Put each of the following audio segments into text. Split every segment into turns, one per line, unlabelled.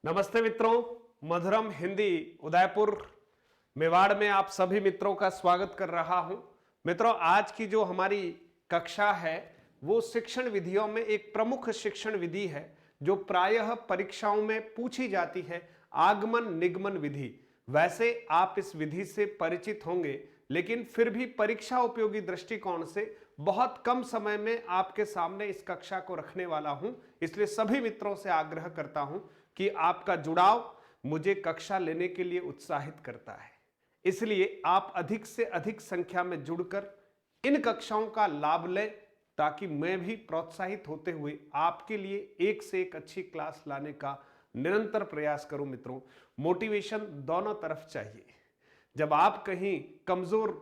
नमस्ते मित्रों, मधुरम हिंदी उदयपुर मेवाड़ में आप सभी मित्रों का स्वागत कर रहा हूं। मित्रों, आज की जो हमारी कक्षा है वो शिक्षण विधियों में एक प्रमुख शिक्षण विधि है जो प्रायः परीक्षाओं में पूछी जाती है, आगमन निगमन विधि। वैसे आप इस विधि से परिचित होंगे, लेकिन फिर भी परीक्षा उपयोगी दृष्टिकोण से बहुत कम समय में आपके सामने इस कक्षा को रखने वाला हूं। इसलिए सभी मित्रों से आग्रह करता हूं कि आपका जुड़ाव मुझे कक्षा लेने के लिए उत्साहित करता है। इसलिए आप अधिक से अधिक संख्या में जुड़कर इन कक्षाओं का लाभ लें, ताकि मैं भी प्रोत्साहित होते हुए आपके लिए एक से एक अच्छी क्लास लाने का निरंतर प्रयास करूं। मित्रों, मोटिवेशन दोनों तरफ चाहिए। जब आप कहीं कमजोर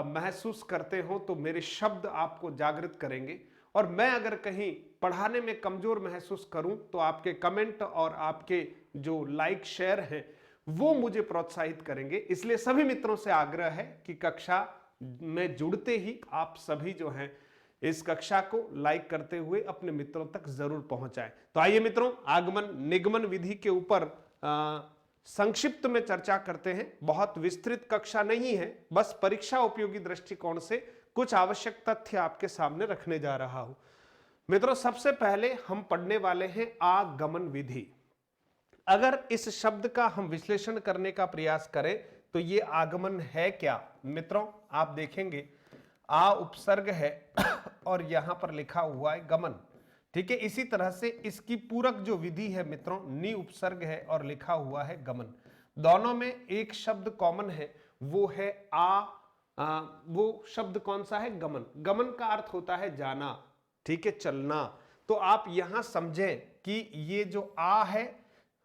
महसूस करते हो तो मेरे शब्द आपको जागृत करेंगे, और मैं अगर कहीं पढ़ाने में कमजोर महसूस करूं तो आपके कमेंट और आपके जो लाइक शेयर हैं वो मुझे प्रोत्साहित करेंगे। इसलिए सभी मित्रों से आग्रह है कि कक्षा में जुड़ते ही आप सभी जो हैं इस कक्षा को लाइक करते हुए अपने मित्रों तक जरूर पहुंचाएं। तो आइए मित्रों, आगमन निगमन विधि के ऊपर संक्षिप्त में चर्चा करते हैं। बहुत विस्तृत कक्षा नहीं है, बस परीक्षा उपयोगी दृष्टिकोण से कुछ आवश्यक तथ्य आपके सामने रखने जा रहा हूं। मित्रों, सबसे पहले हम पढ़ने वाले हैं आगमन विधि। अगर इस शब्द का हम विश्लेषण करने का प्रयास करें तो ये आगमन है क्या। मित्रों, आप देखेंगे आ उपसर्ग है और यहां पर लिखा हुआ है गमन। ठीक है, इसी तरह से इसकी पूरक जो विधि है मित्रों, नी उपसर्ग है और लिखा हुआ है गमन। दोनों में एक शब्द कॉमन है, वो है वो शब्द कौन सा है? गमन। गमन का अर्थ होता है जाना, ठीक है, चलना। तो आप यहां समझें कि ये जो आ है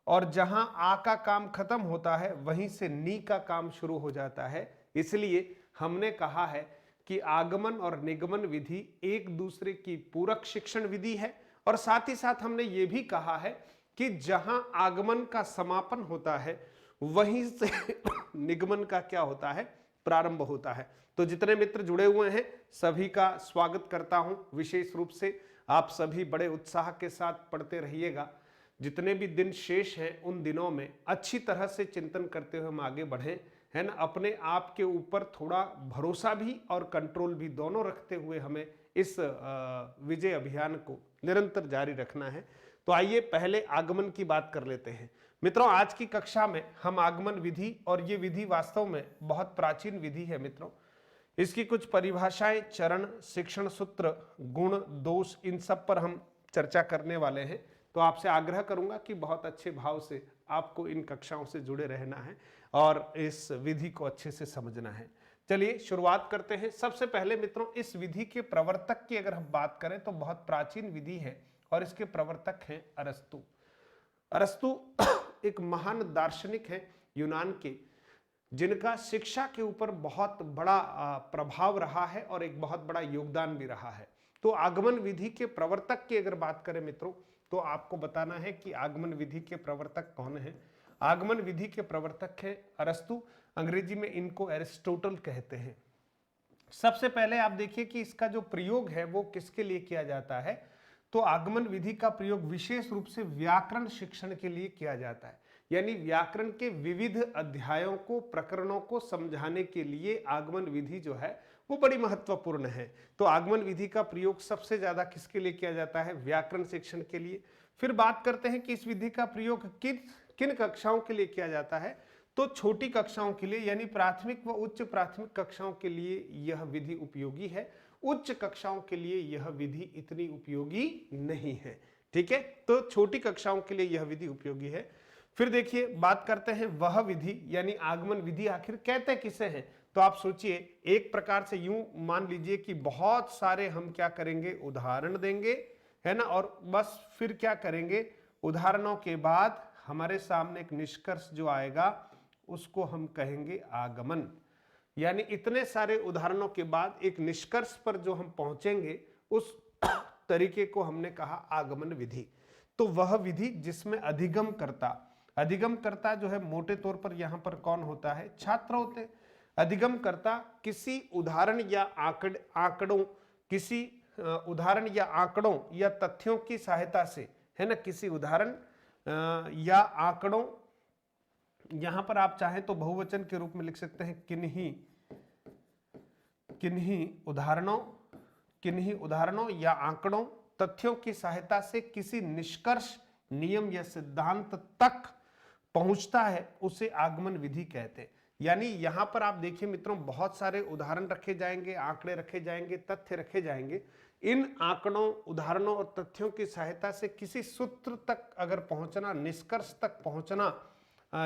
और जहां आ का काम खत्म होता है वहीं से नी का काम शुरू हो जाता है। इसलिए हमने कहा है कि आगमन और निगमन विधि एक दूसरे की पूरक शिक्षण विधि है, और साथ ही साथ हमने ये भी कहा है कि जहां आगमन का समापन होता है वहीं से निगमन का क्या होता है? प्रारंभ होता है। तो जितने मित्र जुड़े हुए हैं सभी का स्वागत करता हूं। विशेष रूप से आप सभी बड़े उत्साह के साथ पढ़ते रहिएगा। जितने भी दिन शेष हैं उन दिनों में अच्छी तरह से चिंतन करते हुए हम आगे बढ़ें, है ना। अपने आप के ऊपर थोड़ा भरोसा भी और कंट्रोल भी दोनों रखते हुए हमें इस विजय अभियान को निरंतर जारी रखना है। तो आइए पहले आगमन की बात कर लेते हैं। मित्रों, आज की कक्षा में हम आगमन विधि, और ये विधि वास्तव में बहुत प्राचीन विधि है मित्रों, इसकी कुछ परिभाषाएं, चरण, शिक्षण सूत्र, गुण, दोष, इन सब पर हम चर्चा करने वाले हैं। तो आपसे आग्रह करूंगा कि बहुत अच्छे भाव से आपको इन कक्षाओं से जुड़े रहना है और इस विधि को अच्छे से समझना है। चलिए शुरुआत करते हैं। सबसे पहले मित्रों, इस विधि के प्रवर्तक की अगर हम बात करें तो बहुत प्राचीन विधि है और इसके प्रवर्तक हैं अरस्तु। अरस्तु एक महान दार्शनिक है यूनान के, जिनका शिक्षा के ऊपर बहुत बड़ा प्रभाव रहा है और एक बहुत बड़ा योगदान भी रहा है। तो आगमन विधि के प्रवर्तक की अगर बात करें मित्रों, तो आपको बताना है कि आगमन विधि के प्रवर्तक कौन है। आगमन विधि के प्रवर्तक है अरस्तु, अंग्रेजी में इनको एरिस्टोटल कहते हैं। सबसे पहले आप देखिए कि इसका जो प्रयोग है वो किसके लिए किया जाता है। तो आगमन विधि का प्रयोग विशेष रूप से व्याकरण शिक्षण के लिए किया जाता है, यानी व्याकरण के विविध अध्यायों को, प्रकरणों को समझाने के लिए आगमन विधि जो है वो बड़ी महत्वपूर्ण है। तो आगमन विधि का प्रयोग सबसे ज्यादा किसके लिए किया जाता है? व्याकरण शिक्षण के लिए। फिर बात करते हैं कि इस विधि का प्रयोग किन कक्षाओं के लिए किया जाता है। तो छोटी कक्षाओं के लिए, यानी प्राथमिक व उच्च प्राथमिक कक्षाओं के लिए यह विधि उपयोगी है। उच्च कक्षाओं के लिए यह विधि इतनी उपयोगी नहीं है। ठीक है, तो छोटी कक्षाओं के लिए यह विधि उपयोगी है। फिर देखिए, बात करते हैं वह विधि, यानी आगमन विधि आखिर कहते किसे हैं। तो आप सोचिए, एक प्रकार से यूं मान लीजिए कि बहुत सारे हम क्या करेंगे, उदाहरण देंगे, है ना, और बस फिर क्या करेंगे, उदाहरणों के बाद हमारे सामने एक निष्कर्ष जो आएगा उसको हम कहेंगे आगमन। यानी इतने सारे उदाहरणों के बाद एक निष्कर्ष पर जो हम पहुंचेंगे उस तरीके को हमने कहा आगमन विधि। तो वह विधि जिसमें अधिगम करता जो है मोटे तौर पर यहां पर कौन होता है? छात्र होते हैं। अधिगम करता किसी उदाहरण या आंकड़ों, किसी उदाहरण या आंकड़ों या तथ्यों की सहायता से, है ना, किसी उदाहरण या आंकड़ों, यहां पर आप चाहें तो बहुवचन के रूप में लिख सकते हैं किन्हीं उदाहरणों या आंकड़ों, तथ्यों की सहायता से किसी निष्कर्ष, नियम या सिद्धांत तक पहुंचता है, उसे आगमन विधि कहते हैं। यानी यहां पर आप देखिए मित्रों, बहुत सारे उदाहरण रखे जाएंगे, आंकड़े रखे जाएंगे, तथ्य रखे जाएंगे। इन आंकड़ों, उदाहरणों और तथ्यों की सहायता से किसी सूत्र तक अगर पहुंचना, निष्कर्ष तक पहुंचना,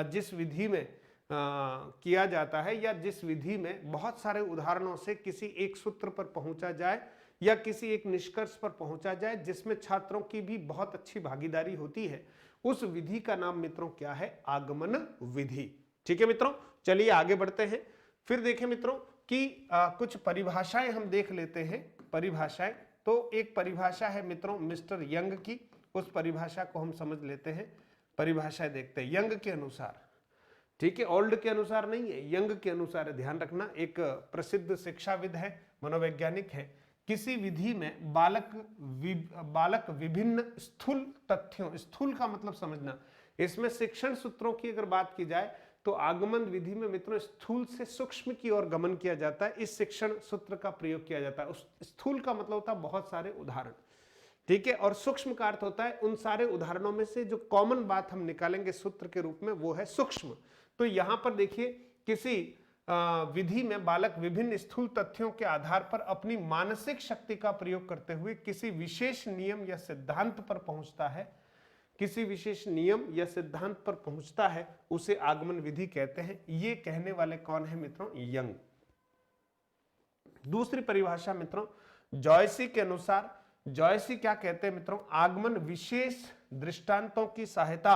जिस विधि में किया जाता है, या जिस विधि में बहुत सारे उदाहरणों से किसी एक सूत्र पर पहुंचा जाए या किसी एक निष्कर्ष पर पहुंचा जाए, जिसमें छात्रों की भी बहुत अच्छी भागीदारी होती है, उस विधि का नाम मित्रों क्या है? आगमन विधि। ठीक है मित्रों, चलिए आगे बढ़ते हैं। फिर देखें मित्रों कि कुछ परिभाषाएं हम देख लेते हैं। परिभाषाएं, तो एक परिभाषा है मित्रों मिस्टर यंग की, उस परिभाषा को हम समझ लेते हैं। परिभाषाएं देखते हैं यंग के अनुसार। ठीक है, ओल्ड के अनुसार नहीं है, यंग के अनुसार है, ध्यान रखना। एक प्रसिद्ध शिक्षाविद है, मनोवैज्ञानिक है। किसी विधि में बालक विभिन्न स्थूल तथ्यों, स्थूल का मतलब समझना, इसमें शिक्षण सूत्रों की अगर बात की जाए तो आगमन विधि में मित्रों स्थूल से सूक्ष्म की ओर गमन किया जाता है, इस शिक्षण सूत्र का प्रयोग किया जाता है। उस स्थूल का मतलब होता है बहुत सारे उदाहरण, ठीक है, और सूक्ष्म का अर्थ होता है उन सारे उदाहरणों में से जो कॉमन बात हम निकालेंगे सूत्र के रूप में, वो है सूक्ष्म। तो यहां पर देखिए, किसी विधि में बालक विभिन्न स्थूल तथ्यों के आधार पर अपनी मानसिक शक्ति का प्रयोग करते हुए किसी विशेष नियम या सिद्धांत पर पहुंचता है, किसी विशेष नियम या सिद्धांत पर पहुंचता है, उसे आगमन विधि कहते हैं। ये कहने वाले कौन है मित्रों? यंग। दूसरी परिभाषा मित्रों जॉयसी के अनुसार, जॉयसी क्या कहते हैं मित्रों? आगमन विशेष दृष्टांतों की सहायता,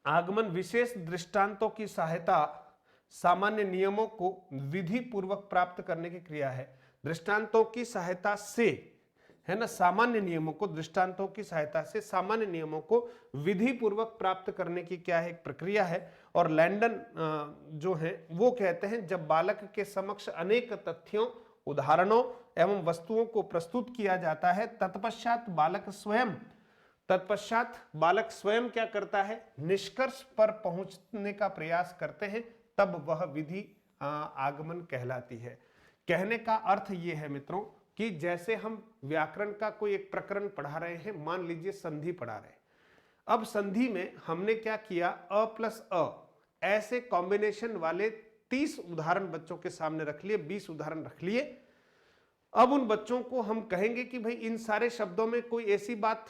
आगमन विशेष दृष्टांतों की सहायता सामान्य नियमों को विधि पूर्वक प्राप्त करने की क्रिया है। दृष्टांतों की सहायता से, है ना, सामान्य नियमों को, दृष्टांतों की सहायता से सामान्य नियमों को विधि पूर्वक प्राप्त करने की क्या है? एक प्रक्रिया है। और लैंडन जो है वो कहते हैं जब बालक के समक्ष अनेक तथ्यों, उदाहरणों एवं वस्तुओं को प्रस्तुत किया जाता है, तत्पश्चात बालक स्वयं क्या करता है? निष्कर्ष पर पहुंचने का प्रयास करते हैं, तब वह विधि आगमन कहलाती है। कहने का अर्थ यह है मित्रों कि जैसे हम व्याकरण का कोई एक प्रकरण पढ़ा रहे हैं, मान लीजिए संधि पढ़ा रहे हैं। अब संधि में हमने क्या किया? अ प्लस अ, ऐसे कॉम्बिनेशन वाले 30 उदाहरण बच्चों के सामने रख लिए, 20 उदाहरण रख लिए। अब उन बच्चों को हम कहेंगे कि भाई इन सारे शब्दों में कोई ऐसी बात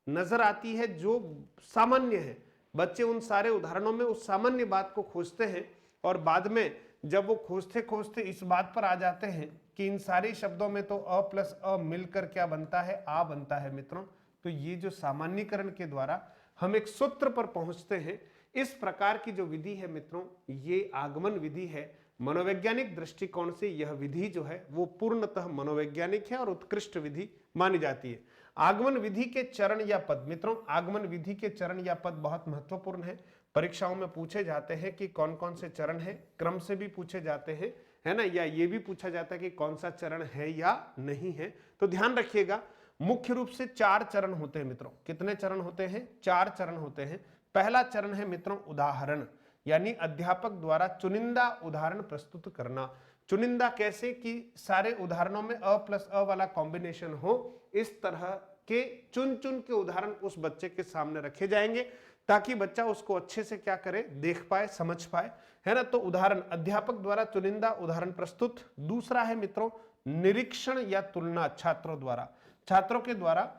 नजर आती है जो सामान्य है। बच्चे उन सारे उदाहरणों में उस सामान्य बात को खोजते हैं, और बाद में जब वो खोजते खोजते इस बात पर आ जाते हैं कि इन सारे शब्दों में तो अ प्लस अ मिलकर क्या बनता है? आ बनता है मित्रों। तो ये जो सामान्यीकरण के द्वारा हम एक सूत्र पर पहुंचते हैं, इस प्रकार की जो विधि है मित्रों, ये आगमन विधि है। मनोवैज्ञानिक दृष्टिकोण से यह विधि जो है वो पूर्णतः मनोवैज्ञानिक है और उत्कृष्ट विधि मानी जाती है। आगमन विधि के चरण या पद, मित्रों आगमन विधि के चरण या पद बहुत महत्वपूर्ण है। परीक्षाओं में पूछे जाते हैं कि कौन कौन से चरण हैं, क्रम से भी पूछे जाते हैं, है ना, या ये भी पूछा जाता है कि कौन सा चरण है या नहीं है। तो ध्यान रखिएगा, मुख्य रूप से 4 चरण होते हैं मित्रों। कितने चरण होते हैं? 4 चरण होते हैं। पहला चरण है मित्रों उदाहरण, यानी अध्यापक द्वारा चुनिंदा उदाहरण प्रस्तुत करना। चुनिंदा कैसे? कि सारे उदाहरणों में अ प्लस अ वाला कॉम्बिनेशन हो, इस तरह के चुन चुन के उदाहरण उस बच्चे के सामने रखे जाएंगे ताकि बच्चा उसको अच्छे से क्या करे? देख पाए, समझ पाए, है ना। तो उदाहरण, अध्यापक द्वारा चुनिंदा उदाहरण प्रस्तुत। दूसरा है मित्रों निरीक्षण या तुलना, छात्रों के द्वारा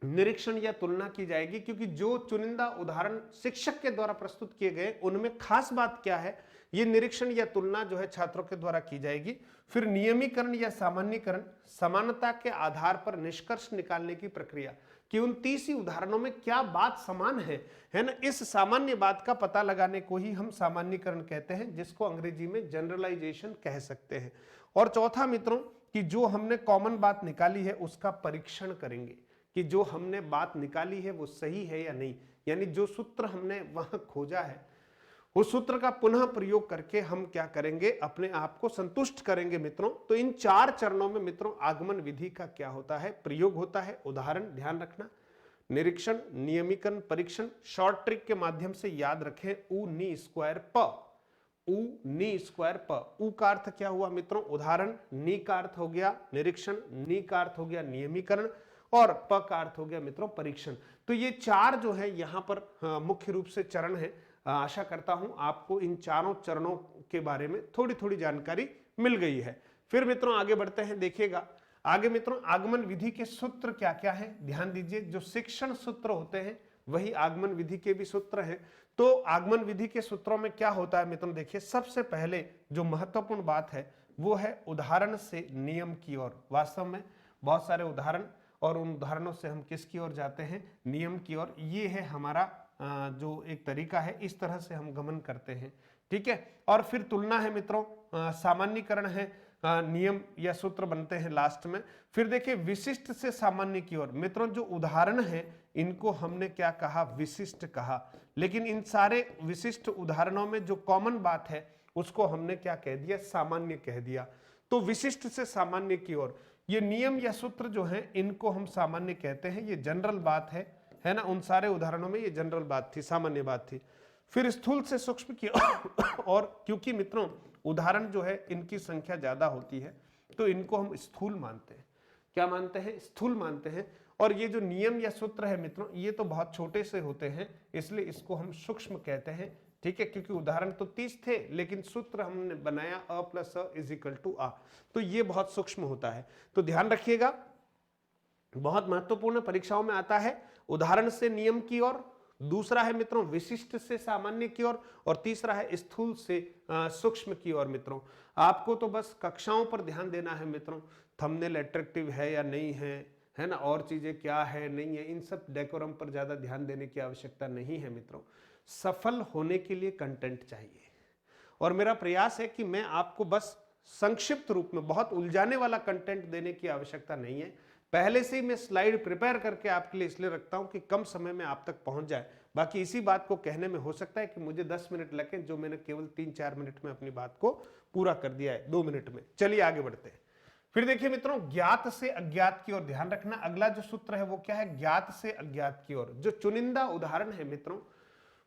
निरीक्षण या तुलना की जाएगी, क्योंकि जो चुनिंदा उदाहरण शिक्षक के द्वारा प्रस्तुत किए गए उनमें खास बात क्या है, ये निरीक्षण या तुलना जो है छात्रों के द्वारा की जाएगी। फिर नियमीकरण या सामान्यीकरण, समानता के आधार पर निष्कर्ष निकालने की प्रक्रिया कि उन 30 उदाहरणों में क्या बात समान है ना, इस सामान्य बात का पता लगाने को ही हम सामान्यीकरण कहते हैं, जिसको अंग्रेजी में जनरलाइजेशन कह सकते हैं। और चौथा मित्रों कि जो हमने कॉमन बात निकाली है उसका परीक्षण करेंगे कि जो हमने बात निकाली है वो सही है या नहीं, यानी जो सूत्र हमने वहां खोजा है उस सूत्र का पुनः प्रयोग करके हम क्या करेंगे? अपने आप को संतुष्ट करेंगे मित्रों। तो इन 4 चरणों में मित्रों आगमन विधि का क्या होता है? प्रयोग होता है। उदाहरण ध्यान रखना, निरीक्षण, नियमीकरण, परीक्षण। शॉर्ट ट्रिक के माध्यम से याद रखें, उ नी स्क्वायर प, उ नी स्क्वायर प। उ का अर्थ क्या हुआ मित्रों? उदाहरण, नी का अर्थ हो गया निरीक्षण, नी का अर्थ हो गया नियमीकरण और प का अर्थ हो गया मित्रों परीक्षण। तो ये चार जो है यहाँ पर मुख्य रूप से चरण है। आशा करता हूं आपको इन चारों चरणों के बारे में थोड़ी थोड़ी जानकारी मिल गई है। फिर मित्रों आगे बढ़ते हैं, देखिएगा आगे मित्रों आगमन विधि के सूत्र क्या क्या है। ध्यान दीजिए, जो शिक्षण सूत्र होते हैं वही आगमन विधि के भी सूत्र हैं। तो आगमन विधि के सूत्रों में क्या होता है मित्रों? देखिए, सबसे पहले जो महत्वपूर्ण बात है वो है उदाहरण से नियम की ओर। वास्तव में बहुत सारे उदाहरण और उन उदाहरणों से हम किसकी ओर जाते हैं? नियम की ओर। ये है हमारा जो एक तरीका है, इस तरह से हम गमन करते हैं। ठीक है, और फिर तुलना है मित्रों, सामान्यीकरण है, नियम या सूत्र बनते हैं लास्ट में। फिर देखिए विशिष्ट से सामान्य की ओर। मित्रों जो उदाहरण है इनको हमने क्या कहा? विशिष्ट कहा। लेकिन इन सारे विशिष्ट उदाहरणों में जो कॉमन बात है उसको हमने क्या कह दिया? सामान्य कह दिया। तो विशिष्ट से सामान्य की ओर ये नियम या सूत्र जो हैं इनको हम सामान्य कहते हैं। ये जनरल बात है ना? उन सारे उदाहरणों में ये जनरल बात थी, सामान्य बात थी। फिर स्थूल से सूक्ष्म की और क्योंकि मित्रों उदाहरण जो है इनकी संख्या ज्यादा होती है तो इनको हम स्थूल मानते हैं। क्या मानते हैं? स्थूल मानते हैं। और ये जो नियम या सूत्र है मित्रों ये तो बहुत छोटे से होते हैं, इसलिए इसको हम सूक्ष्म कहते हैं। ठीक है, क्योंकि उदाहरण तो 30 थे लेकिन सूत्र हमने बनाया अ प्लस अ इज इक्वल टू आ, तो ये बहुत सूक्ष्म होता है। तो ध्यान रखिएगा, बहुत महत्वपूर्ण परीक्षाओं में आता है उदाहरण से नियम की ओर, दूसरा है मित्रों विशिष्ट से सामान्य की ओर, और तीसरा है स्थूल से सूक्ष्म की ओर। मित्रों आपको तो बस कक्षाओं पर ध्यान देना है मित्रों, थंबनेल अट्रैक्टिव है या नहीं है ना, और चीजें क्या है नहीं है, इन सब डेकोरम पर ज्यादा ध्यान देने की आवश्यकता नहीं है मित्रों। सफल होने के लिए कंटेंट चाहिए, और मेरा प्रयास है कि मैं आपको बस संक्षिप्त रूप में, बहुत उलझाने वाला कंटेंट देने की आवश्यकता नहीं है। पहले से ही मैं स्लाइड प्रिपेयर करके आपके लिए इसलिए रखता हूं कि कम समय में आप तक पहुंच जाए। बाकी इसी बात को कहने में हो सकता है कि मुझे 10 मिनट लगे, जो मैंने केवल 3-4 मिनट में अपनी बात को पूरा कर दिया है, 2 मिनट में। चलिए आगे बढ़ते हैं। फिर देखिए मित्रों ज्ञात से अज्ञात की ओर ध्यान रखना। अगला जो सूत्र है वो क्या है? ज्ञात से अज्ञात की ओर। जो चुनिंदा उदाहरण है मित्रों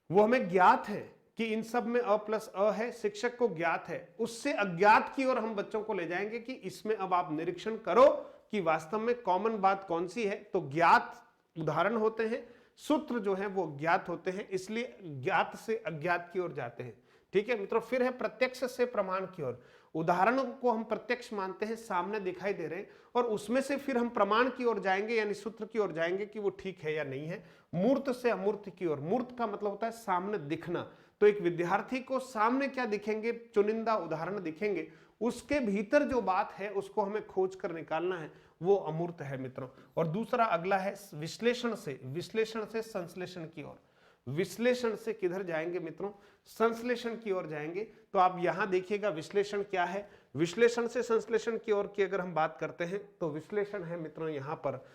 वो हमें ज्ञात है कि इन सब में अ प्लस अ है, शिक्षक को ज्ञात है, उससे अज्ञात की ओर हम बच्चों को ले जाएंगे कि इसमें अब आप निरीक्षण करो कि वास्तव में कॉमन बात कौन सी है। तो ज्ञात उदाहरण होते हैं, सूत्र जो है वो ज्ञात होते हैं, इसलिए ज्ञात से अज्ञात की ओर जाते हैं। ठीक है मित्रों, फिर है प्रत्यक्ष से प्रमाण की ओर। उदाहरणों को हम प्रत्यक्ष मानते हैं, सामने दिखाई दे रहे हैं, और उसमें से फिर हम प्रमाण की ओर जाएंगे, यानी सूत्र की ओर जाएंगे कि वो ठीक है या नहीं है। मूर्त से अमूर्त की ओर। मूर्त का मतलब होता है सामने दिखना। तो एक विद्यार्थी को सामने क्या दिखेंगे? चुनिंदा उदाहरण दिखेंगे, उसके भीतर जो बात है उसको हमें खोज कर निकालना है, वो अमूर्त है मित्रों। और दूसरा अगला है विश्लेषण से संश्लेषण की ओर। विश्लेषण से किधर जाएंगे मित्रों? संश्लेषण की ओर जाएंगे। तो आप यहां देखिएगा विश्लेषण क्या है। विश्लेषण से संश्लेषण की ओर की अगर हम बात करते हैं तो विश्लेषण है मित्रों यहां पर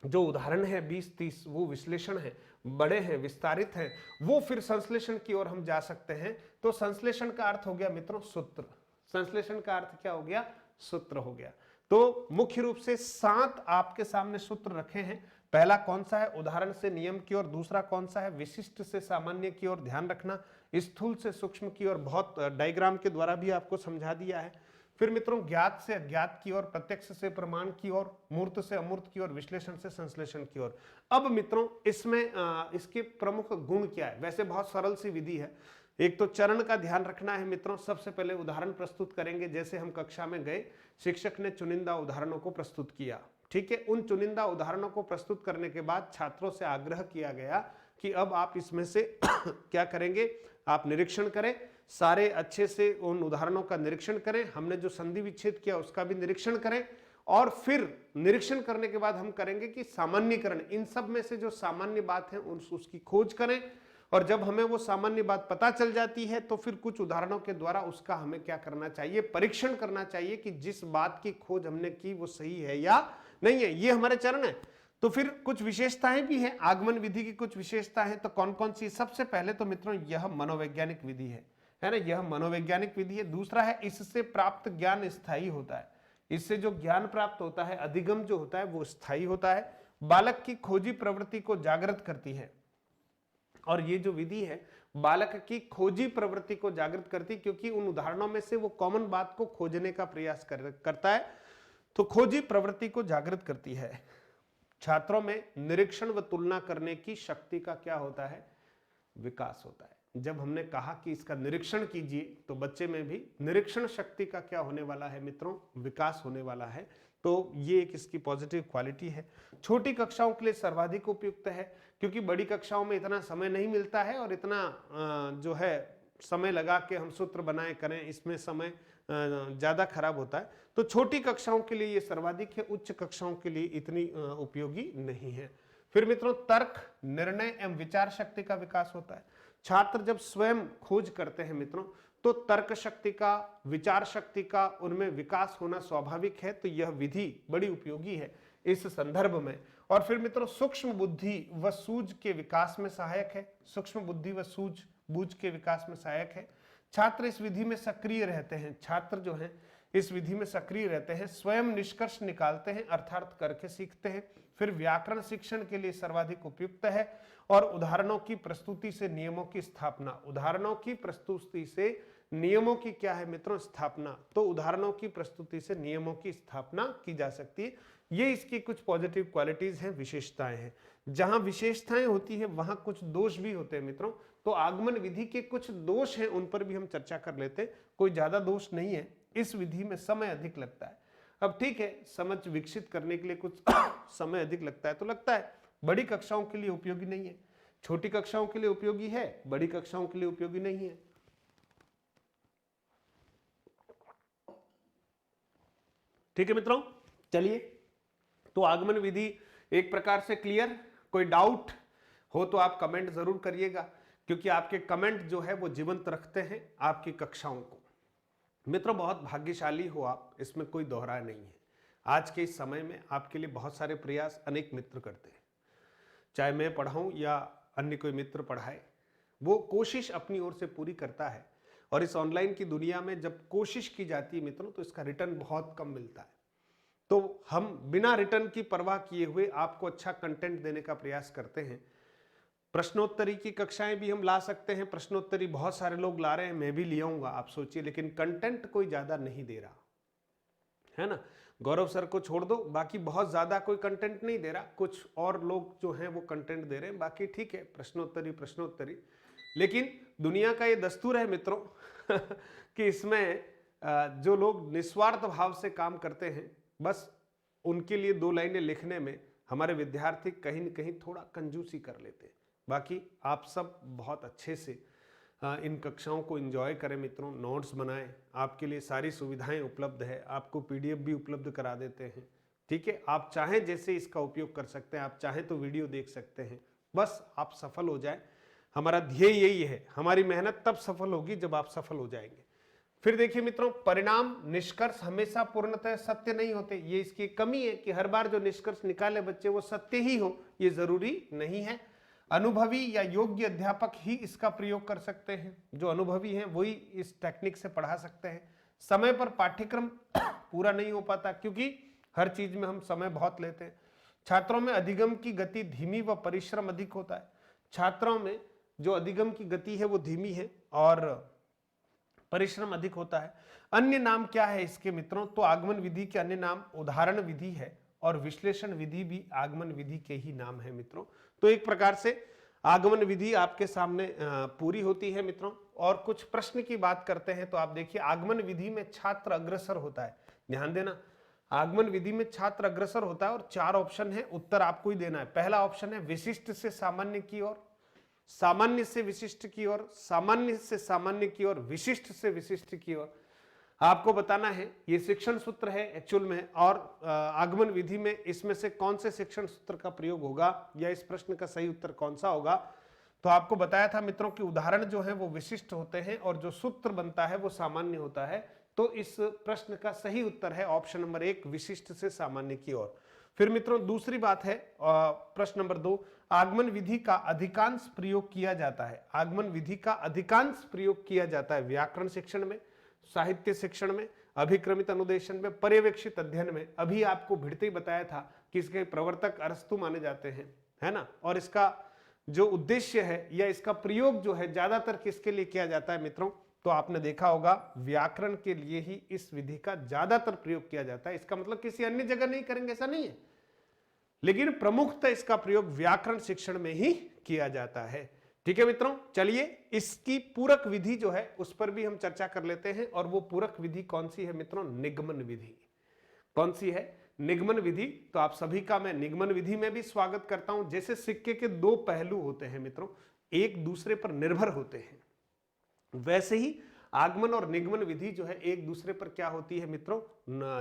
जो उदाहरण है 20-30 वो विश्लेषण है, बड़े हैं, विस्तारित हैं, वो फिर संश्लेषण की ओर हम जा सकते हैं। तो संश्लेषण का अर्थ हो गया मित्रों सूत्र। संश्लेषण का अर्थ क्या हो गया? सूत्र हो गया। तो मुख्य रूप से 7 आपके सामने सूत्र रखे हैं। पहला कौन सा है? उदाहरण से नियम की ओर। दूसरा कौन सा है? विशिष्ट से सामान्य की ओर। ध्यान रखना, स्थूल से सूक्ष्म की ओर बहुत डायग्राम के द्वारा भी आपको समझा दिया है। फिर मित्रों ज्ञात से अज्ञात की ओर, प्रत्यक्ष से प्रमाण की ओर, मूर्त से अमूर्त की ओर, विश्लेषण से संश्लेषण की ओर। अब मित्रों इसमें इसके प्रमुख गुण क्या है? वैसे बहुत सरल सी विधि है। एक तो चरण का ध्यान रखना है मित्रों। सबसे पहले उदाहरण प्रस्तुत करेंगे, जैसे हम कक्षा में गए, शिक्षक ने चुनिंदा उदाहरणों को प्रस्तुत किया। ठीक है, उन चुनिंदा उदाहरणों को प्रस्तुत करने के बाद छात्रों से आग्रह किया गया कि अब आप इसमें से क्या करेंगे? आप निरीक्षण करें, सारे अच्छे से उन उदाहरणों का निरीक्षण करें, हमने जो संधि विच्छेद किया उसका भी निरीक्षण करें, और फिर निरीक्षण करने के बाद हम करेंगे कि सामान्यीकरण, इन सब में से जो सामान्य बात है उसकी खोज करें। और जब हमें वो सामान्य बात पता चल जाती है तो फिर कुछ उदाहरणों के द्वारा उसका हमें क्या करना चाहिए? परीक्षण करना चाहिए कि जिस बात की खोज हमने की वो सही है या नहीं है। ये हमारे चरण है। तो फिर कुछ विशेषताएं भी हैं, आगमन विधि की कुछ विशेषताएं हैं। तो कौन कौन सी? सबसे पहले तो मित्रों यह मनोवैज्ञानिक विधि है ना, यह मनोवैज्ञानिक विधि है। दूसरा है इससे प्राप्त ज्ञान स्थायी होता है। इससे जो ज्ञान प्राप्त होता है, अधिगम जो होता है वो स्थायी होता है। बालक की खोजी प्रवृत्ति को जागृत करती है। और ये जो विधि है बालक की खोजी प्रवृत्ति को जागृत करती, क्योंकि उन उदाहरणों में से वो कॉमन बात को खोजने का प्रयास करता है, तो खोजी प्रवृत्ति को जागृत करती है। छात्रों में निरीक्षण व तुलना करने की शक्ति का क्या होता है? विकास होता है। जब हमने कहा कि इसका निरीक्षण कीजिए, तो बच्चे में भी निरीक्षण शक्ति का क्या होने वाला है मित्रों? विकास होने वाला है। तो ये एक इसकी पॉजिटिव क्वालिटी है। छोटी कक्षाओं के लिए सर्वाधिक उपयुक्त है, क्योंकि बड़ी कक्षाओं में इतना समय नहीं मिलता है और इतना जो है समय लगा के हम सूत्र बनाए करें, इसमें समय ज्यादा खराब होता है। तो छोटी कक्षाओं के लिए ये सर्वाधिक है, उच्च कक्षाओं के लिए इतनी उपयोगी नहीं है। फिर मित्रों, तर्क, निर्णय एवं विचार शक्ति का विकास होता है। छात्र जब स्वयं खोज करते हैं मित्रों, तो तर्क शक्ति का, विचार शक्ति का उनमें विकास होना स्वाभाविक है। तो यह विधि बड़ी उपयोगी है इस संदर्भ में। और फिर मित्रों, सूक्ष्म बुद्धि व सूझ के विकास में सहायक है। सूक्ष्म बुद्धि व सूझबूझ के विकास में सहायक है। छात्र इस विधि में सक्रिय रहते हैं। छात्र जो है इस विधि में सक्रिय रहते हैं, स्वयं निष्कर्ष निकालते हैं, अर्थात करके सीखते हैं। फिर व्याकरण शिक्षण के लिए सर्वाधिक उपयुक्त है। और उदाहरणों की प्रस्तुति से नियमों की स्थापना, उदाहरणों की प्रस्तुति से नियमों की क्या है मित्रों? स्थापना। तो उदाहरणों की प्रस्तुति से नियमों की स्थापना की जा सकती है। ये इसकी कुछ पॉजिटिव क्वालिटीज हैं, विशेषताएं हैं। जहां विशेषताएं होती है वहां कुछ दोष भी होते हैं मित्रों। तो आगमन विधि के कुछ दोष हैं, उन पर भी हम चर्चा कर लेते हैं। कोई ज्यादा दोष नहीं है, इस विधि में समय अधिक लगता है। अब ठीक है, समझ विकसित करने के लिए कुछ समय अधिक लगता है, तो लगता है बड़ी कक्षाओं के लिए उपयोगी नहीं है। छोटी कक्षाओं के लिए उपयोगी है, बड़ी कक्षाओं के लिए उपयोगी नहीं है। ठीक है मित्रों, चलिए, तो आगमन विधि एक प्रकार से क्लियर। कोई डाउट हो तो आप कमेंट जरूर करिएगा, क्योंकि आपके कमेंट जो है वो जीवंत रखते हैं आपकी कक्षाओं को। मित्रों, बहुत भाग्यशाली हो आप, इसमें कोई दोहरा नहीं है। आज के इस समय में आपके लिए बहुत सारे प्रयास अनेक मित्र करते हैं, चाहे मैं पढ़ाऊं या अन्य कोई मित्र पढ़ाए, वो कोशिश अपनी ओर से पूरी करता है। और इस ऑनलाइन की दुनिया में जब कोशिश की जाती है मित्रों, तो इसका रिटर्न बहुत कम मिलता है। तो हम बिना रिटर्न की परवाह किए हुए आपको अच्छा कंटेंट देने का प्रयास करते हैं। प्रश्नोत्तरी की कक्षाएं भी हम ला सकते हैं, प्रश्नोत्तरी बहुत सारे लोग ला रहे हैं, मैं भी ले आऊंगा, आप सोचिए। लेकिन कंटेंट कोई ज्यादा नहीं दे रहा है ना। गौरव सर को छोड़ दो, बाकी बहुत ज्यादा कोई कंटेंट नहीं दे रहा। कुछ और लोग जो हैं वो कंटेंट दे रहे हैं, बाकी ठीक है, प्रश्नोत्तरी प्रश्नोत्तरी। लेकिन दुनिया का ये दस्तूर है मित्रों कि इसमें जो लोग निस्वार्थ भाव से काम करते हैं, बस उनके लिए 2 लाइनें लिखने में हमारे विद्यार्थी कहीं न कहीं थोड़ा कंजूसी कर लेते हैं। बाकी आप सब बहुत अच्छे से इन कक्षाओं को एंजॉय करें मित्रों, नोट्स बनाएं, आपके लिए सारी सुविधाएं उपलब्ध है, आपको पीडीएफ भी उपलब्ध करा देते हैं। ठीक है, आप चाहें जैसे इसका उपयोग कर सकते हैं, आप चाहें तो वीडियो देख सकते हैं, बस आप सफल हो जाएं। हमारा ध्येय यही है, हमारी मेहनत तब सफल होगी जब आप सफल हो जाएंगे। फिर देखिए मित्रों, परिणाम निष्कर्ष हमेशा पूर्णतः सत्य नहीं होते। ये इसकी कमी है कि हर बार जो निष्कर्ष निकाले बच्चे वो सत्य ही हो, ये जरूरी नहीं है। अनुभवी या योग्य अध्यापक ही इसका प्रयोग कर सकते हैं। जो अनुभवी हैं वही इस टेक्निक से पढ़ा सकते हैं। समय पर पाठ्यक्रम पूरा नहीं हो पाता, क्योंकि हर चीज में हम समय बहुत लेते हैं। छात्रों में अधिगम की गति धीमी व परिश्रम अधिक होता है। छात्रों में जो अधिगम की गति है वो धीमी है और परिश्रम अधिक होता है। अन्य नाम क्या है इसके मित्रों? तो आगमन विधि के अन्य नाम उदाहरण विधि है और विश्लेषण विधि भी आगमन विधि के ही नाम है मित्रों। तो एक प्रकार से आगमन विधि आपके सामने पूरी होती है मित्रों। और कुछ प्रश्न की बात करते हैं तो आप देखिए, आगमन विधि में छात्र अग्रसर होता है। ध्यान देना, आगमन विधि में छात्र अग्रसर होता है और 4 ऑप्शन है, उत्तर आपको ही देना है। पहला ऑप्शन है विशिष्ट से सामान्य की ओर, सामान्य से विशिष्ट की ओर, सामान्य से सामान्य की ओर, विशिष्ट से विशिष्ट की ओर। आपको बताना है, ये शिक्षण सूत्र है एक्चुअल में, और आगमन विधि में इसमें से कौन से शिक्षण सूत्र का प्रयोग होगा या इस प्रश्न का सही उत्तर कौन सा होगा। तो आपको बताया था मित्रों कि उदाहरण जो है वो विशिष्ट होते हैं और जो सूत्र बनता है वो सामान्य होता है। तो इस प्रश्न का सही उत्तर है ऑप्शन नंबर 1, विशिष्ट से सामान्य की ओर। फिर मित्रों दूसरी बात है प्रश्न नंबर 2, आगमन विधि का अधिकांश प्रयोग किया जाता है। आगमन विधि का अधिकांश प्रयोग किया जाता है व्याकरण शिक्षण में, साहित्य शिक्षण में, अभिक्रमित अनुदेशन में, पर्यवेक्षित अध्ययन में। अभी आपको भिड़ते ही बताया था किसके प्रवर्तक अरस्तु माने जाते हैं, है ना। और इसका जो उद्देश्य है या इसका प्रयोग जो है ज्यादातर किसके लिए किया जाता है मित्रों, तो आपने देखा होगा व्याकरण के लिए ही इस विधि का ज्यादातर प्रयोग किया जाता है। इसका मतलब किसी अन्य जगह नहीं करेंगे ऐसा नहीं है, लेकिन प्रमुखतः इसका प्रयोग व्याकरण शिक्षण में ही किया जाता है। ठीक है मित्रों, चलिए इसकी पूरक विधि जो है उस पर भी हम चर्चा कर लेते हैं। और वो पूरक विधि कौन सी है मित्रों, निगमन विधि। कौन सी है, निगमन विधि। तो आप सभी का मैं निगमन विधि में भी स्वागत करता हूं। जैसे सिक्के के दो पहलू होते हैं मित्रों, एक दूसरे पर निर्भर होते हैं, वैसे ही आगमन और निगमन विधि जो है एक दूसरे पर क्या होती है मित्रों,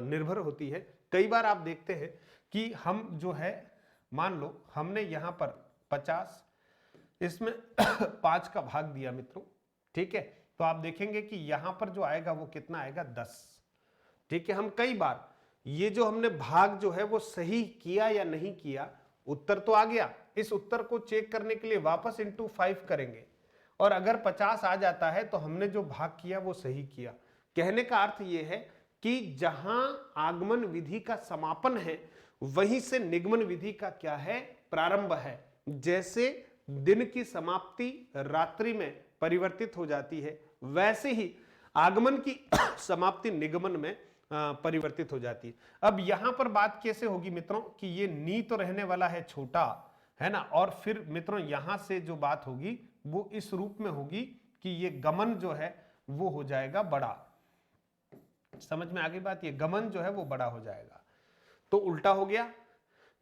निर्भर होती है। कई बार आप देखते हैं कि हम जो है, मान लो हमने यहां पर 50 इसमें 5 का भाग दिया मित्रों, ठीक है। तो आप देखेंगे कि यहां पर जो आएगा वो कितना आएगा, 10। ठीक है, हम कई बार ये जो हमने भाग जो है वो सही किया या नहीं किया, उत्तर तो आ गया, इस उत्तर को चेक करने के लिए वापस इंटू 5 करेंगे, और अगर 50 आ जाता है तो हमने जो भाग किया वो सही किया। कहने का अर्थ ये है कि जहां आगमन विधि का समापन है वहीं से निगमन विधि का क्या है, प्रारंभ है। जैसे दिन की समाप्ति रात्रि में परिवर्तित हो जाती है, वैसे ही आगमन की समाप्ति निगमन में परिवर्तित हो जाती है। अब यहां पर बात कैसे होगी मित्रों कि ये नी तो रहने वाला है छोटा, है ना, और फिर मित्रों यहां से जो बात होगी वो इस रूप में होगी कि ये गमन जो है वो हो जाएगा बड़ा। समझ में आ गई बात, ये गमन जो है वो बड़ा हो जाएगा। तो उल्टा हो गया,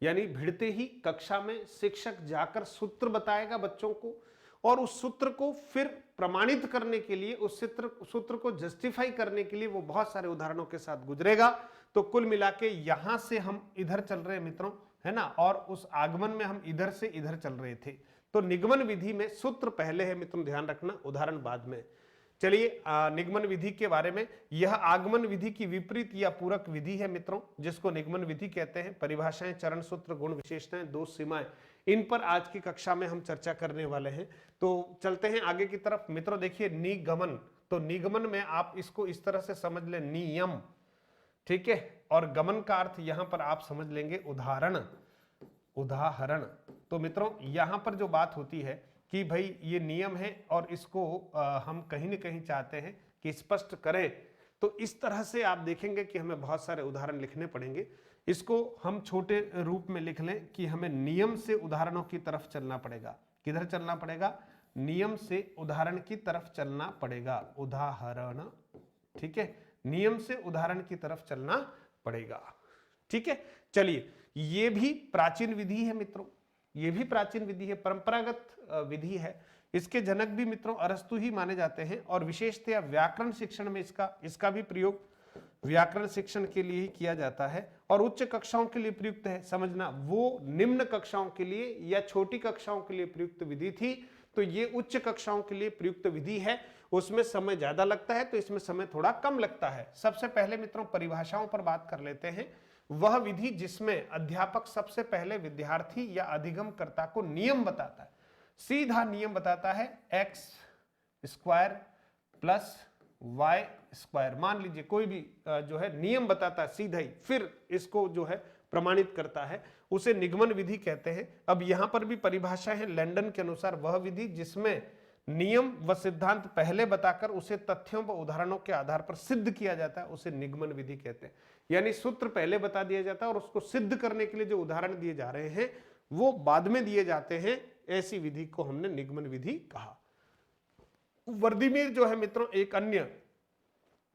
यानी भिड़ते ही कक्षा में शिक्षक जाकर सूत्र बताएगा बच्चों को, और उस सूत्र को फिर प्रमाणित करने के लिए, उस सूत्र को जस्टिफाई करने के लिए वो बहुत सारे उदाहरणों के साथ गुजरेगा। तो कुल मिला के यहां से हम इधर चल रहे हैं मित्रों, है ना, और उस आगमन में हम इधर से इधर चल रहे थे। तो निगमन विधि में सूत्र पहले है मित्रों, ध्यान रखना, उदाहरण बाद में। चलिए निगमन विधि के बारे में, यह आगमन विधि की विपरीत या पूरक विधि है मित्रों, जिसको निगमन विधि कहते हैं। परिभाषाएं, चरण, सूत्र, गुण, विशेषताएं, दोष, सीमाएं, इन पर आज की कक्षा में हम चर्चा करने वाले हैं। तो चलते हैं आगे की तरफ मित्रों। देखिए निगमन, तो निगमन में आप इसको इस तरह से समझ लें, नियम, ठीक है, और गमन का अर्थ यहां पर आप समझ लेंगे उदाहरण, उदाहरण। तो मित्रों यहां पर जो बात होती है कि भाई ये नियम है और इसको हम कहीं ना कहीं चाहते हैं कि स्पष्ट करें, तो इस तरह से आप देखेंगे कि हमें बहुत सारे उदाहरण लिखने पड़ेंगे। इसको हम छोटे रूप में लिख लें कि हमें नियम से उदाहरणों की तरफ चलना पड़ेगा। किधर चलना पड़ेगा, नियम से उदाहरण की तरफ चलना पड़ेगा, उदाहरण, ठीक है, नियम से उदाहरण की तरफ चलना पड़ेगा। ठीक है, चलिए ये भी प्राचीन विधि है मित्रों, ये भी प्राचीन विधि है, परंपरागत विधि है। इसके जनक भी मित्रों अरस्तु ही माने जाते हैं, और विशेषतया व्याकरण शिक्षण में इसका भी प्रयोग व्याकरण शिक्षण के लिए ही किया जाता है, और उच्च कक्षाओं के लिए प्रयुक्त है। समझना, वो निम्न कक्षाओं के लिए या छोटी कक्षाओं के लिए प्रयुक्त विधि थी, तो ये उच्च कक्षाओं के लिए प्रयुक्त विधि है। उसमें समय ज्यादा लगता है, तो इसमें समय थोड़ा कम लगता है। सबसे पहले मित्रों परिभाषाओं पर बात कर लेते हैं। वह विधि जिसमें अध्यापक सबसे पहले विद्यार्थी या अधिगमकर्ता को नियम बताता है, सीधा नियम बताता है, x square plus y square, मान लीजिए कोई भी जो है नियम बताता है सीधा ही, फिर इसको जो है प्रमाणित करता है, उसे निगमन विधि कहते हैं। अब यहां पर भी परिभाषा है लैंडन के अनुसार, वह विधि जिसमें नियम व सिद्धांत पहले बताकर उसे तथ्यों व उदाहरणों के आधार पर सिद्ध किया जाता है, उसे निगमन विधि कहते हैं। यानी सूत्र पहले बता दिया जाता है और उसको सिद्ध करने के लिए जो उदाहरण दिए जा रहे हैं वो बाद में दिए जाते हैं, ऐसी विधि को हमने निगमन विधि कहा। वर्दीमीर जो है मित्रों एक अन्य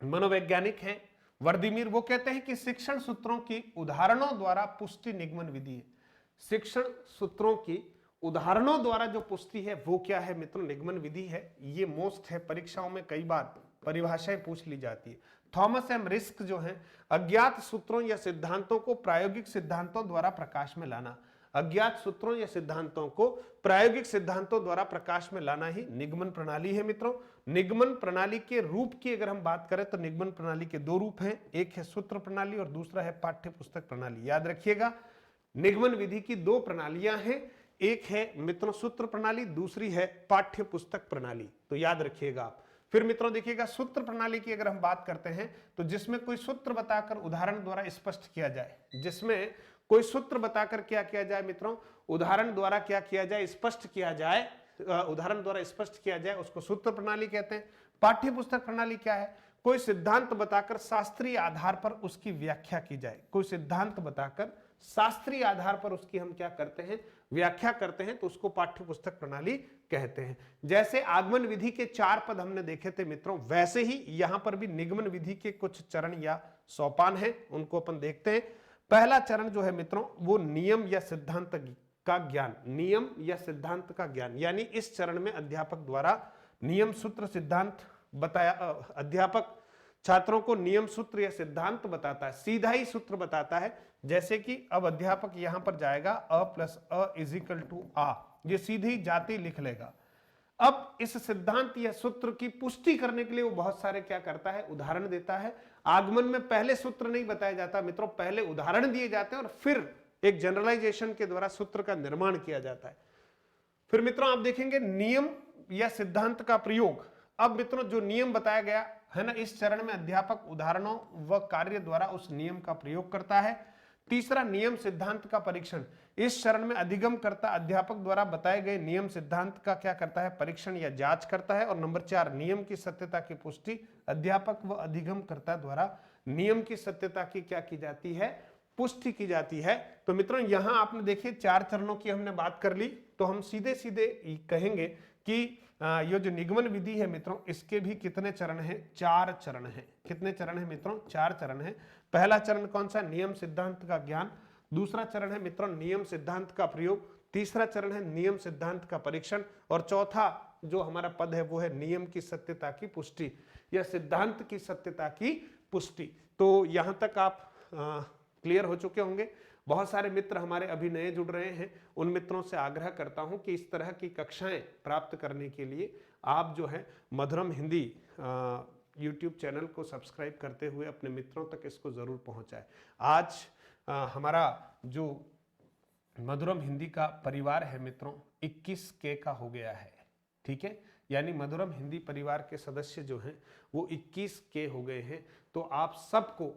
मनोवैज्ञानिक है। वर्दीमीर वो कहते हैं कि शिक्षण सूत्रों की उदाहरणों द्वारा पुष्टि निगमन विधि है। शिक्षण सूत्रों की उदाहरणों द्वारा जो पुष्टि है वो क्या है मित्रों, निगमन विधि है। ये मोस्ट है, परीक्षाओं में कई बार परिभाषाएं पूछ ली जाती है। थॉमस एम रिस्क जो है, अज्ञात सूत्रों या सिद्धांतों को प्रायोगिक सिद्धांतों द्वारा प्रकाश में लाना, अज्ञात सूत्रों या सिद्धांतों को प्रायोगिक सिद्धांतों द्वारा प्रकाश में लाना ही निगमन प्रणाली है मित्रों। निगमन प्रणाली के रूप की अगर हम बात करें तो निगमन प्रणाली के दो रूप हैं, एक है सूत्र प्रणाली और दूसरा है पाठ्य पुस्तक प्रणाली। याद रखिएगा निगमन विधि की दो प्रणालियां हैं, एक है मित्रों सूत्र प्रणाली, दूसरी है पाठ्य पुस्तक प्रणाली, तो याद रखिएगा आप। फिर मित्रों देखिएगा सूत्र प्रणाली की अगर हम बात करते हैं तो जिसमें कोई सूत्र बताकर उदाहरण द्वारा स्पष्ट किया जाए, जिसमें कोई सूत्र बताकर क्या किया जाए मित्रों, उदाहरण द्वारा क्या किया जाए, स्पष्ट किया जाए, उदाहरण द्वारा स्पष्ट किया जाए, उसको सूत्र प्रणाली कहते हैं। पाठ्य पुस्तक प्रणाली क्या है, कोई सिद्धांत बताकर शास्त्रीय आधार पर उसकी व्याख्या की जाए। कोई सिद्धांत बताकर शास्त्रीय आधार पर उसकी हम क्या करते हैं, व्याख्या करते हैं, तो उसको पाठ्य पुस्तक प्रणाली कहते हैं। जैसे आगमन विधि के 4 पद हमने देखे थे मित्रों, वैसे ही यहां पर भी निगमन विधि के कुछ चरण या सोपान हैं, उनको अपन देखते हैं। पहला चरण जो है मित्रों, वो नियम या सिद्धांत का ज्ञान, नियम या सिद्धांत का ज्ञान, यानी इस चरण में अध्यापक द्वारा नियम सूत्र सिद्धांत बताया, अध्यापक छात्रों को नियम सूत्र या सिद्धांत बताता है, सीधा ही सूत्र बताता है। जैसे कि अब अध्यापक यहां पर जाएगा अ प्लस अ इज इक्वल टू आ, ये सीधी जाति लिख लेगा। अब इस सिद्धांत या सूत्र की पुष्टि करने के लिए वो बहुत सारे क्या करता है, उदाहरण देता है। आगमन में पहले सूत्र नहीं बताया जाता मित्रों, पहले उदाहरण दिए जाते हैं और फिर एक जनरलाइजेशन के द्वारा सूत्र का निर्माण किया जाता है। फिर मित्रों आप देखेंगे नियम या सिद्धांत का प्रयोग। अब मित्रों जो नियम बताया गया है ना, इस चरण में अध्यापक उदाहरणों व कार्य द्वारा उस नियम का प्रयोग करता है। तीसरा नियम सिद्धांत का परीक्षण, इस चरण में अधिगम करता अध्यापक द्वारा बताए गए नियम सिद्धांत का क्या करता है, परीक्षण या जांच करता है। और नंबर 4 नियम की सत्यता की पुष्टि, अध्यापक व अधिगम करता द्वारा नियम की सत्यता की क्या की जाती है, पुष्टि की जाती है। तो मित्रों यहां आपने देखिए 4 चरणों की हमने बात कर ली, तो हम सीधे सीधे कहेंगे कि ये जो निगमन विधि है मित्रों, इसके भी कितने चरण हैं, 4 चरण हैं। कितने चरण हैं मित्रों, 4 चरण हैं। पहला चरण कौन सा, नियम सिद्धांत का ज्ञान। दूसरा चरण है मित्रों नियम सिद्धांत का प्रयोग। तीसरा चरण है नियम सिद्धांत का परीक्षण। और चौथा जो हमारा पद है वो है नियम की सत्यता की पुष्टि या सिद्धांत की सत्यता की पुष्टि। तो यहां तक आप क्लियर हो चुके होंगे। बहुत सारे मित्र हमारे अभी नए जुड़ रहे हैं, उन मित्रों से आग्रह करता हूं कि इस तरह की कक्षाएं प्राप्त करने के लिए आप जो है मधुरम हिंदी यूट्यूब चैनल को सब्सक्राइब करते हुए अपने मित्रों तक इसको जरूर पहुंचाएं। आज हमारा जो मधुरम हिंदी का परिवार है मित्रों 21K का हो गया है, ठीक है, यानी मधुरम हिंदी परिवार के सदस्य जो हैं वो 21K हो गए हैं। तो आप सबको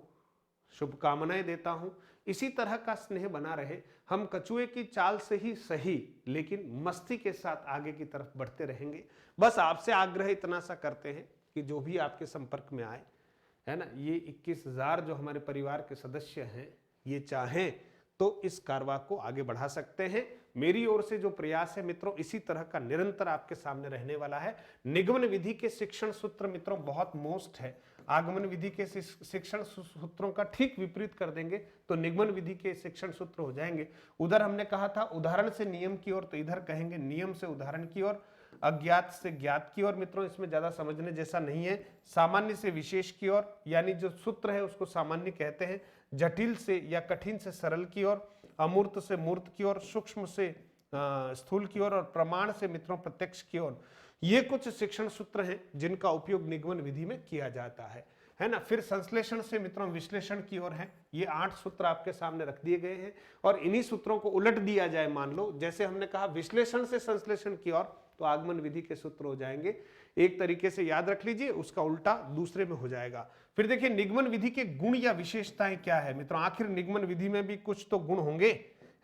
शुभकामनाएं देता हूं, इसी तरह का स्नेह बना रहे। हम कछुए की चाल से ही सही लेकिन मस्ती के साथ आगे की तरफ बढ़ते रहेंगे। बस आपसे आग्रह इतना सा करते हैं कि जो भी आपके संपर्क में आए, है ना, ये 21,000 जो हमारे परिवार के सदस्य हैं, ये चाहें तो इस कारवा को आगे बढ़ा सकते हैं। मेरी ओर से जो प्रयास है मित्रों इसी तरह का निरंतर आपके सामने रहने वाला है। निगमन विधि के शिक्षण सूत्र मित्रों बहुत मोस्ट है। आगमन विधि के शिक्षण सूत्रों का ठीक विपरीत कर देंगे तो निगमन विधि के शिक्षण सूत्र हो जाएंगे। उधर हमने कहा था उदाहरण से नियम की ओर, तो इधर कहेंगे नियम से उदाहरण की ओर, अज्ञात से ज्ञात की ओर। मित्रों इसमें ज्यादा समझने जैसा नहीं है। सामान्य से विशेष की ओर, यानी जो सूत्र है उसको सामान्य कहते हैं। जटिल से या कठिन से सरल की ओर, अमूर्त से मूर्त की ओर, सूक्ष्म से स्थूल की ओर और प्रमाण से मित्रों प्रत्यक्ष की ओर। ये कुछ शिक्षण सूत्र हैं जिनका उपयोग निगमन विधि में किया जाता है ना। फिर संश्लेषण से मित्रों विश्लेषण की ओर है। ये 8 सूत्र आपके सामने रख दिए गए हैं और इन्हीं सूत्रों को उलट दिया जाए, मान लो जैसे हमने कहा विश्लेषण से संश्लेषण की ओर, तो आगमन विधि के सूत्र हो जाएंगे। एक तरीके से याद रख लीजिए, उसका उल्टा दूसरे में हो जाएगा। फिर देखिए निगमन विधि के गुण या विशेषताएं क्या है मित्रों। आखिर निगमन विधि में भी कुछ तो गुण होंगे,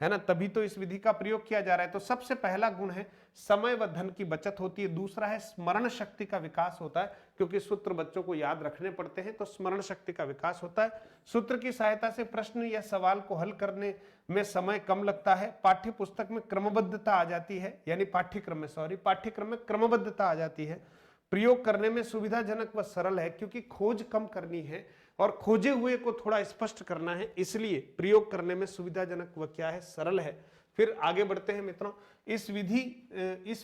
है ना, तभी तो इस विधि का प्रयोग किया जा रहा है। तो सबसे पहला गुण है समय व धन की बचत होती है। दूसरा है स्मरण शक्ति का विकास होता है, क्योंकि सूत्र बच्चों को याद रखने पड़ते हैं, तो स्मरण शक्ति का विकास होता है। सूत्र की सहायता से प्रश्न या सवाल को हल करने में समय कम लगता है। पाठ्य पुस्तक में क्रमबद्धता आ जाती है, यानी पाठ्यक्रम में क्रमबद्धता आ जाती है। प्रयोग करने में सुविधाजनक व सरल है, क्योंकि खोज कम करनी है और खोजे हुए को थोड़ा स्पष्ट करना है, इसलिए प्रयोग करने में सुविधाजनक व क्या है, सरल है। फिर आगे बढ़ते हैं मित्रों। इस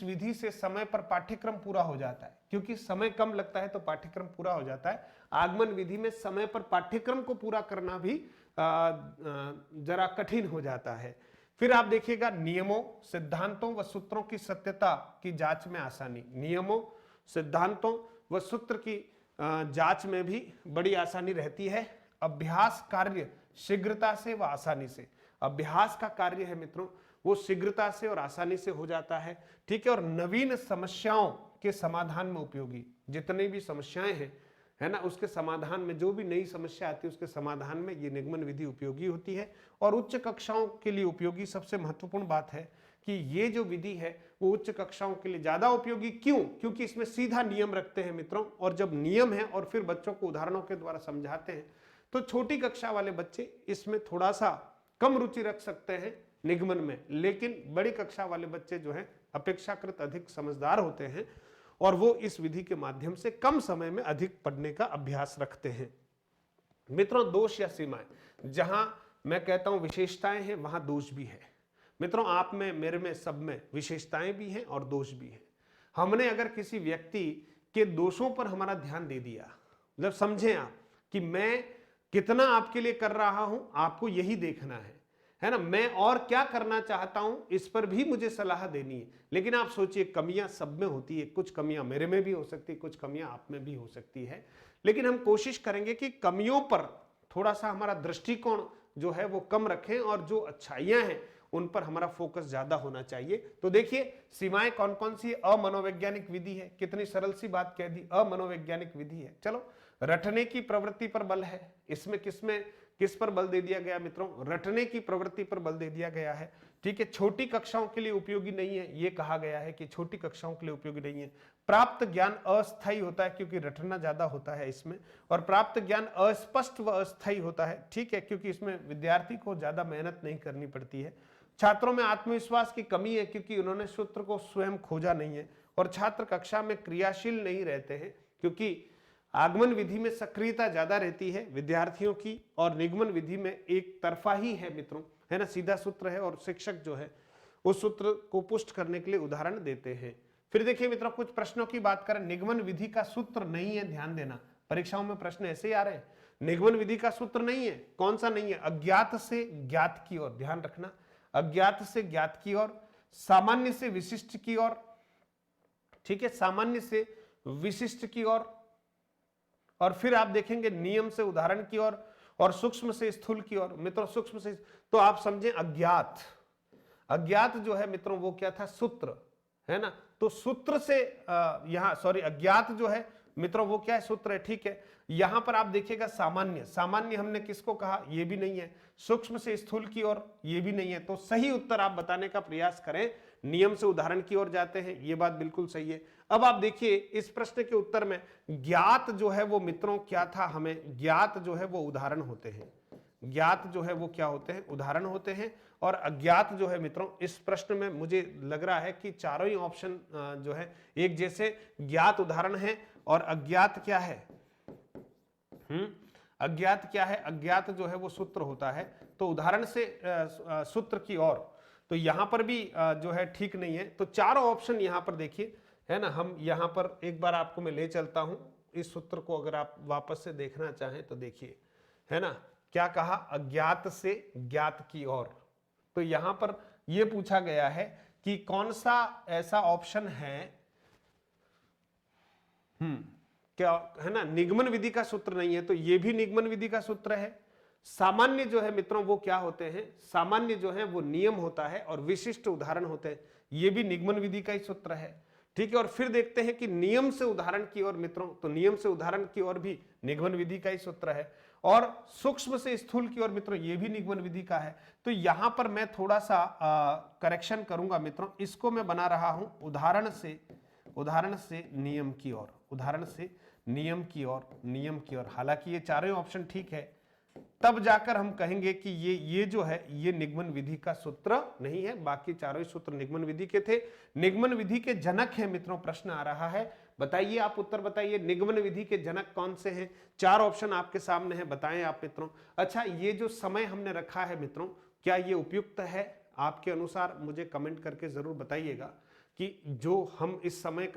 विधि से समय पर पाठ्यक्रम पूरा हो जाता है, क्योंकि समय कम लगता है तो पाठ्यक्रम पूरा हो जाता है। आगमन विधि में समय पर पाठ्यक्रम को पूरा करना भी जरा कठिन हो जाता है। फिर आप देखिएगा नियमों, सिद्धांतों व सूत्रों की सत्यता की जांच में आसानी। नियमों, सिद्धांतों व सूत्र की जांच में भी बड़ी आसानी रहती है। अभ्यास कार्य शीघ्रता से व आसानी से, अभ्यास का कार्य है मित्रों वो शीघ्रता से और आसानी से हो जाता है, ठीक है। और नवीन समस्याओं के समाधान में उपयोगी, जितनी भी समस्याएं हैं, है ना, उसके समाधान में जो भी नई समस्या आती है उसके समाधान में ये निगमन विधि उपयोगी होती है। और उच्च कक्षाओं के लिए उपयोगी सबसे महत्वपूर्ण बात है कि ये जो विधि है वो उच्च कक्षाओं के लिए ज्यादा उपयोगी। क्यों? क्योंकि इसमें सीधा नियम रखते हैं मित्रों, और जब नियम है और फिर बच्चों को उदाहरणों के द्वारा समझाते हैं तो छोटी कक्षा वाले बच्चे इसमें थोड़ा सा कम रुचि रख सकते हैं निगमन में, लेकिन बड़ी कक्षा वाले बच्चे जो हैं अपेक्षाकृत अधिक समझदार होते हैं और वो इस विधि के माध्यम से कम समय में अधिक पढ़ने का अभ्यास रखते हैं। मित्रों, दोष या सीमाएं, जहां मैं कहता हूं विशेषताएं हैं वहां दोष भी है। मित्रों, आप में, मेरे में, सब में विशेषताएं भी हैं और दोष भी हैं। हमने अगर किसी व्यक्ति के दोषों पर हमारा ध्यान दे दिया, मतलब समझें आप कि मैं कितना आपके लिए कर रहा हूं, आपको यही देखना है ना, मैं और क्या करना चाहता हूं इस पर भी मुझे सलाह देनी है। लेकिन आप सोचिए, कमियां सब में होती है, कुछ कमियां मेरे में भी हो सकती है, कुछ कमियां आप में भी हो सकती है, लेकिन हम कोशिश करेंगे कि कमियों पर थोड़ा सा हमारा दृष्टिकोण जो है वो कम रखें और जो अच्छाइयां हैं उन पर हमारा फोकस ज्यादा होना चाहिए। तो देखिए सीमाएं कौन कौन सी है। अमनोवैज्ञानिक विधि है, कितनी सरल सी बात कह दी, अमनोवैज्ञानिक विधि है। चलो, रटने की प्रवृत्ति पर बल है, इसमें किस पर बल दे दिया गया मित्रों? रटने की प्रवृत्ति पर बल दे दिया गया है। ठीक है, छोटी कक्षाओं के लिए उपयोगी नहीं है, ये कहा गया है कि छोटी कक्षाओं के लिए उपयोगी नहीं है। प्राप्त ज्ञान अस्थायी होता है क्योंकि रटना ज्यादा होता है इसमें, और प्राप्त ज्ञान अस्पष्ट व अस्थायी होता है, ठीक है, क्योंकि इसमें विद्यार्थी को ज्यादा मेहनत नहीं करनी पड़ती है। छात्रों में आत्मविश्वास की कमी है क्योंकि उन्होंने सूत्र को स्वयं खोजा नहीं है, और छात्र कक्षा में क्रियाशील नहीं रहते हैं क्योंकि आगमन विधि में सक्रियता ज्यादा रहती है विद्यार्थियों की, और निगमन विधि में एक तरफा ही है मित्रों, है ना, सीधा सूत्र है और शिक्षक जो है उस सूत्र को पुष्ट करने के लिए उदाहरण देते हैं। फिर देखिए मित्रों, कुछ प्रश्नों की बात करें। निगमन विधि का सूत्र नहीं है, ध्यान देना, परीक्षाओं में प्रश्न ऐसे ही आ रहे हैं। निगमन विधि का सूत्र नहीं है। कौन सा नहीं है? अज्ञात से ज्ञात की ओर, ध्यान रखना, अज्ञात से ज्ञात की ओर, सामान्य से विशिष्ट की ओर, ठीक है, सामान्य से विशिष्ट की ओर, और फिर आप देखेंगे नियम से उदाहरण की ओर, और सूक्ष्म से स्थूल की ओर। मित्रों, सूक्ष्म से तो आप समझें अज्ञात, अज्ञात जो है मित्रों वो क्या था? सूत्र, है ना, तो सूत्र से यहां सॉरी अज्ञात जो है मित्रों वो क्या है? सूत्र है, ठीक है। यहां पर आप देखिएगा सामान्य, सामान्य हमने किसको कहा? ये भी नहीं है। सूक्ष्म से स्थूल की ओर, ये भी नहीं है। तो सही उत्तर आप बताने का प्रयास करें, नियम से उदाहरण की ओर जाते हैं, ये बात बिल्कुल सही है। अब आप देखिए इस प्रश्न के उत्तर में ज्ञात जो है वो मित्रों क्या था? हमें ज्ञात जो है वो उदाहरण होते हैं, ज्ञात जो है वो क्या होते हैं? उदाहरण होते हैं। और अज्ञात जो है मित्रों इस प्रश्न में मुझे लग रहा है कि चारों ही ऑप्शन जो है एक जैसे, ज्ञात उदाहरण है और अज्ञात क्या है? अज्ञात क्या है? अज्ञात जो है वो सूत्र होता है। तो उदाहरण से सूत्र की ओर, तो यहां पर भी जो है ठीक नहीं है। तो चारों ऑप्शन यहां पर देखिए, है ना, हम यहां पर एक बार आपको मैं ले चलता हूं इस सूत्र को, अगर आप वापस से देखना चाहें तो देखिए, है ना, क्या कहा? अज्ञात से ज्ञात की ओर। तो यहां पर यह पूछा गया है कि कौन सा ऐसा ऑप्शन है, क्या, है ना, निगमन विधि का सूत्र नहीं है, तो ये भी निगमन विधि का सूत्र है। सामान्य जो है मित्रों वो क्या होते हैं? सामान्य जो है वो नियम होता है और विशिष्ट उदाहरण होते हैं, ये भी निगमन विधि का ही सूत्र है, ठीक है। और फिर देखते हैं कि नियम से उदाहरण की ओर मित्रों, तो नियम से उदाहरण की ओर भी निगमन विधि का ही सूत्र है, और सूक्ष्म से स्थूल की ओर मित्रों ये भी निगमन विधि का है। तो यहां पर मैं थोड़ा सा करेक्शन करूंगा मित्रों, इसको मैं बना रहा हूं उदाहरण से नियम की ओर, उदाहरण से नियम की ओर, नियम की ओर। हालांकि ये चारों ऑप्शन ठीक है, तब जाकर हम कहेंगे कि ये जो है ये निगमन विधि का सूत्र नहीं है, बाकी चारों ही सूत्र निगमन विधि के थे। निगमन विधि के जनक है मित्रों, प्रश्न आ रहा है, बताइए, आप उत्तर बताइए, निगमन विधि के जनक कौन से हैं? चार ऑप्शन आपके सामने है, बताएं आप मित्रों। अच्छा, ये जो समय हमने रखा है मित्रों, क्या ये उपयुक्त है आपके अनुसार? मुझे कमेंट करके जरूर बताइएगा कि जो हम इस समय